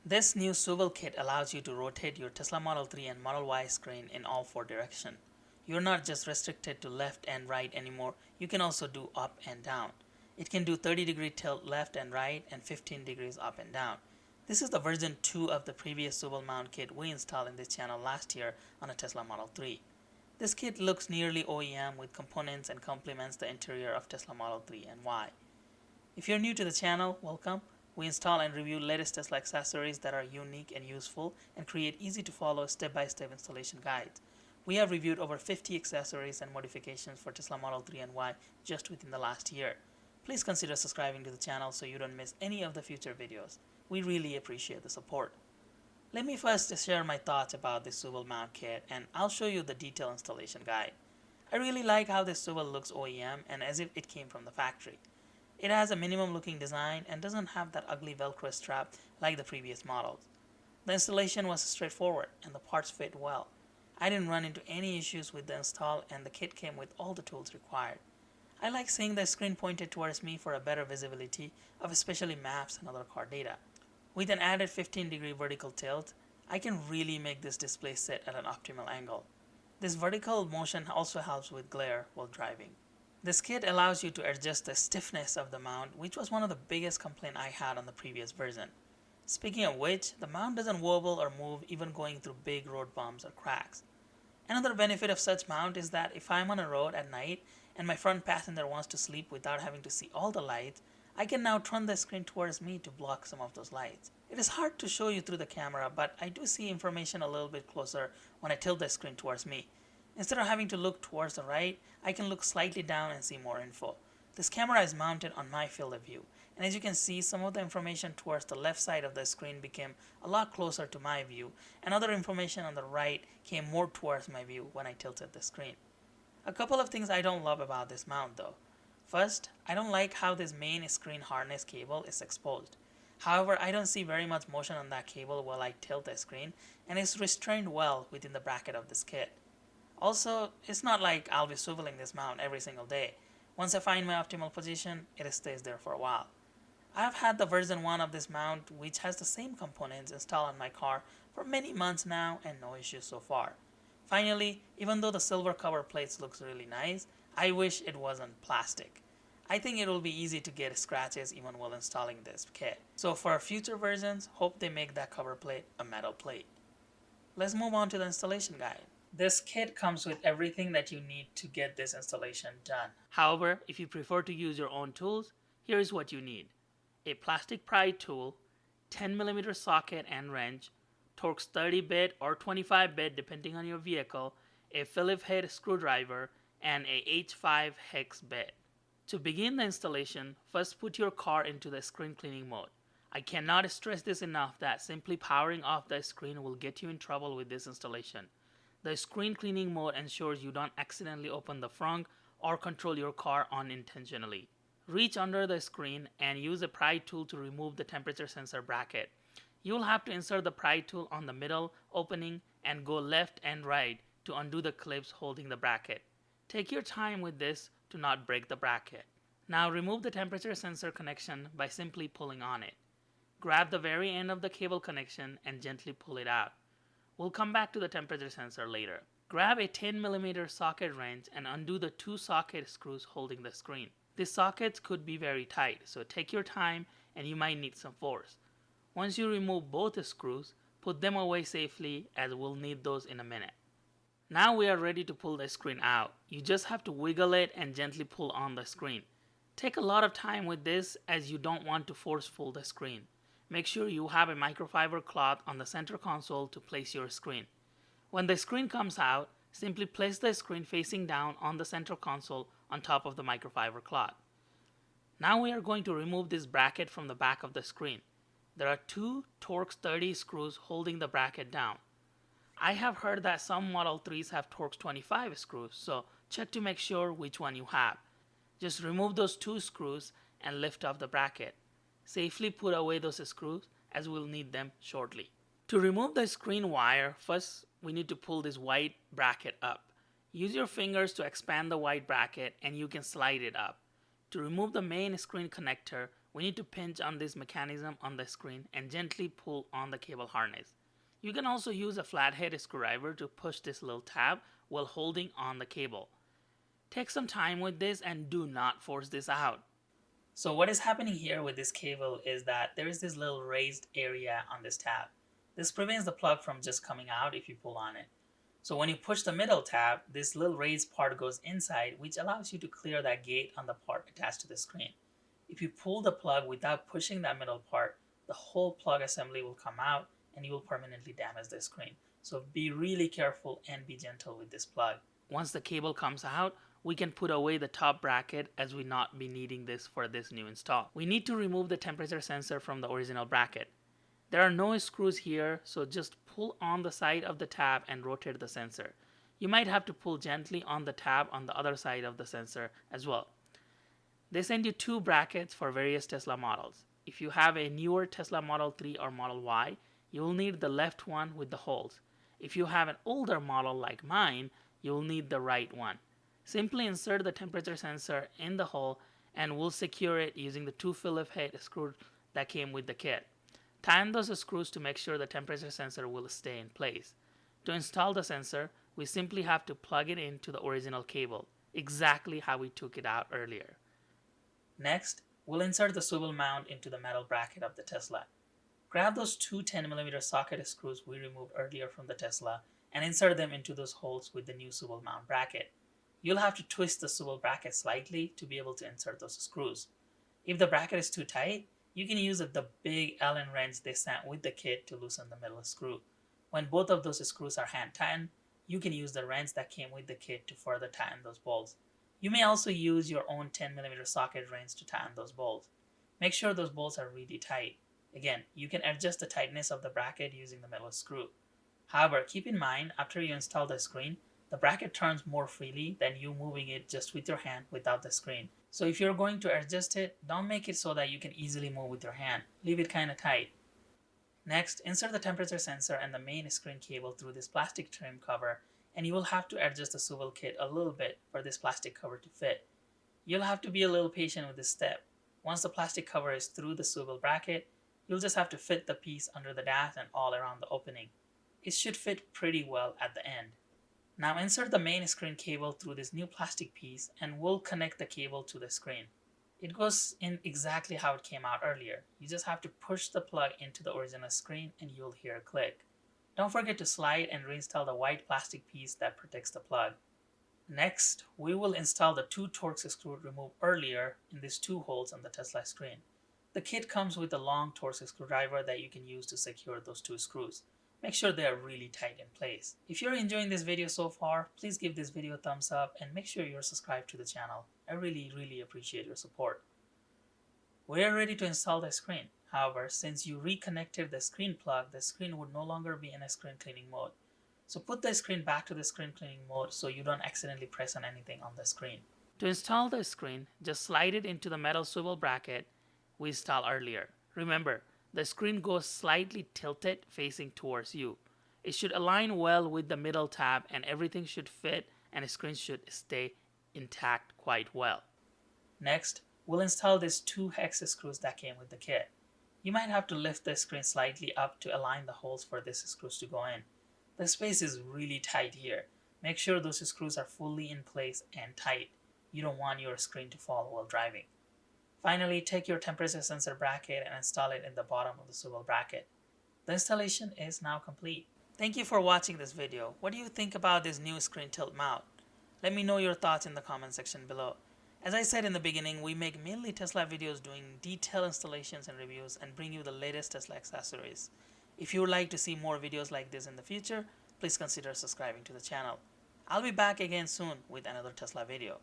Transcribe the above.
This new swivel kit allows you to rotate your Tesla Model 3 and Model Y screen in all four directions. You're not just restricted to left and right anymore, you can also do up and down. It can do 30-degree tilt left and right and 15 degrees up and down. This is the version 2 of the previous swivel mount kit we installed in this channel last year on a Tesla Model 3. This kit looks nearly OEM with components and complements the interior of Tesla Model 3 and Y. If you're new to the channel, welcome. We install and review latest Tesla accessories that are unique and useful and create easy to follow step-by-step installation guides. We have reviewed over 50 accessories and modifications for Tesla Model 3 and Y just within the last year. Please consider subscribing to the channel so you don't miss any of the future videos. We really appreciate the support. Let me first share my thoughts about this swivel mount kit, and I'll show you the detailed installation guide. I really like how this swivel looks OEM and as if it came from the factory. It has a minimum looking design and doesn't have that ugly velcro strap like the previous models. The installation was straightforward and the parts fit well. I didn't run into any issues with the install and the kit came with all the tools required. I like seeing the screen pointed towards me for a better visibility of especially maps and other car data. With an added 15-degree vertical tilt, I can really make this display sit at an optimal angle. This vertical motion also helps with glare while driving. This kit allows you to adjust the stiffness of the mount, which was one of the biggest complaints I had on the previous version. Speaking of which, the mount doesn't wobble or move even going through big road bumps or cracks. Another benefit of such mount is that if I'm on a road at night and my front passenger wants to sleep without having to see all the lights, I can now turn the screen towards me to block some of those lights. It is hard to show you through the camera, but I do see information a little bit closer when I tilt the screen towards me. Instead of having to look towards the right, I can look slightly down and see more info. This camera is mounted on my field of view, and as you can see, some of the information towards the left side of the screen became a lot closer to my view, and other information on the right came more towards my view when I tilted the screen. A couple of things I don't love about this mount though. First, I don't like how this main screen harness cable is exposed. However, I don't see very much motion on that cable while I tilt the screen, and it's restrained well within the bracket of this kit. Also, it's not like I'll be swiveling this mount every single day. Once I find my optimal position, it stays there for a while. I have had the version 1 of this mount, which has the same components installed on my car for many months now and no issues so far. Finally, even though the silver cover plates looks really nice, I wish it wasn't plastic. I think it will be easy to get scratches even while installing this kit. So for future versions, hope they make that cover plate a metal plate. Let's move on to the installation guide. This kit comes with everything that you need to get this installation done. However, if you prefer to use your own tools, here's what you need. A plastic pry tool, 10mm socket and wrench, Torx 30-bit or 25-bit depending on your vehicle, a Phillips head screwdriver, and a H5 hex bit. To begin the installation, first put your car into the screen cleaning mode. I cannot stress this enough that simply powering off the screen will get you in trouble with this installation. The screen cleaning mode ensures you don't accidentally open the frunk or control your car unintentionally. Reach under the screen and use a pry tool to remove the temperature sensor bracket. You will have to insert the pry tool on the middle opening and go left and right to undo the clips holding the bracket. Take your time with this to not break the bracket. Now remove the temperature sensor connection by simply pulling on it. Grab the very end of the cable connection and gently pull it out. We'll come back to the temperature sensor later. Grab a 10mm socket wrench and undo the 2 socket screws holding the screen. These sockets could be very tight, so take your time and you might need some force. Once you remove both the screws, put them away safely as we'll need those in a minute. Now we are ready to pull the screen out. You just have to wiggle it and gently pull on the screen. Take a lot of time with this as you don't want to force pull the screen. Make sure you have a microfiber cloth on the center console to place your screen. When the screen comes out, simply place the screen facing down on the center console on top of the microfiber cloth. Now we are going to remove this bracket from the back of the screen. There are 2 Torx 30 screws holding the bracket down. I have heard that some Model 3s have Torx 25 screws, so check to make sure which one you have. Just remove those 2 screws and lift off the bracket. Safely put away those screws as we'll need them shortly. To remove the screen wire, first we need to pull this white bracket up. Use your fingers to expand the white bracket and you can slide it up. To remove the main screen connector, we need to pinch on this mechanism on the screen and gently pull on the cable harness. You can also use a flathead screwdriver to push this little tab while holding on the cable. Take some time with this and do not force this out. So what is happening here with this cable is that there is this little raised area on this tab. This prevents the plug from just coming out if you pull on it. So when you push the middle tab, this little raised part goes inside, which allows you to clear that gate on the part attached to the screen. If you pull the plug without pushing that middle part, the whole plug assembly will come out and you will permanently damage the screen. So be really careful and be gentle with this plug. Once the cable comes out, we can put away the top bracket as we not be needing this for this new install. We need to remove the temperature sensor from the original bracket. There are no screws here, so just pull on the side of the tab and rotate the sensor. You might have to pull gently on the tab on the other side of the sensor as well. They send you two brackets for various Tesla models. If you have a newer Tesla Model 3 or Model Y, you will need the left one with the holes. If you have an older model like mine, you will need the right one. Simply insert the temperature sensor in the hole and we'll secure it using the two Phillips head screws that came with the kit. Tighten those screws to make sure the temperature sensor will stay in place. To install the sensor, we simply have to plug it into the original cable, exactly how we took it out earlier. Next, we'll insert the swivel mount into the metal bracket of the Tesla. Grab those two 10mm socket screws we removed earlier from the Tesla and insert them into those holes with the new swivel mount bracket. You'll have to twist the swivel bracket slightly to be able to insert those screws. If the bracket is too tight, you can use the big Allen wrench they sent with the kit to loosen the middle screw. When both of those screws are hand tightened, you can use the wrench that came with the kit to further tighten those bolts. You may also use your own 10mm socket wrench to tighten those bolts. Make sure those bolts are really tight. Again, you can adjust the tightness of the bracket using the middle screw. However, keep in mind, after you install the screen, the bracket turns more freely than you moving it just with your hand without the screen. So if you're going to adjust it, don't make it so that you can easily move with your hand. Leave it kind of tight. Next, insert the temperature sensor and the main screen cable through this plastic trim cover, and you will have to adjust the swivel kit a little bit for this plastic cover to fit. You'll have to be a little patient with this step. Once the plastic cover is through the swivel bracket, you'll just have to fit the piece under the dash and all around the opening. It should fit pretty well at the end. Now insert the main screen cable through this new plastic piece and we'll connect the cable to the screen. It goes in exactly how it came out earlier. You just have to push the plug into the original screen and you'll hear a click. Don't forget to slide and reinstall the white plastic piece that protects the plug. Next, we will install the two Torx screws removed earlier in these two holes on the Tesla screen. The kit comes with a long Torx screwdriver that you can use to secure those two screws. Make sure they are really tight in place. If you're enjoying this video so far, please give this video a thumbs up and make sure you're subscribed to the channel. I really appreciate your support. We are ready to install the screen. However, since you reconnected the screen plug, the screen would no longer be in a screen cleaning mode. So put the screen back to the screen cleaning mode so you don't accidentally press on anything on the screen. To install the screen, just slide it into the metal swivel bracket we installed earlier. Remember, the screen goes slightly tilted facing towards you. It should align well with the middle tab and everything should fit and the screen should stay intact quite well. Next, we'll install these two hex screws that came with the kit. You might have to lift the screen slightly up to align the holes for these screws to go in. The space is really tight here. Make sure those screws are fully in place and tight. You don't want your screen to fall while driving. Finally, take your temperature sensor bracket and install it in the bottom of the swivel bracket. The installation is now complete. Thank you for watching this video. What do you think about this new screen tilt mount? Let me know your thoughts in the comment section below. As I said in the beginning, we make mainly Tesla videos doing detailed installations and reviews and bring you the latest Tesla accessories. If you would like to see more videos like this in the future, please consider subscribing to the channel. I'll be back again soon with another Tesla video.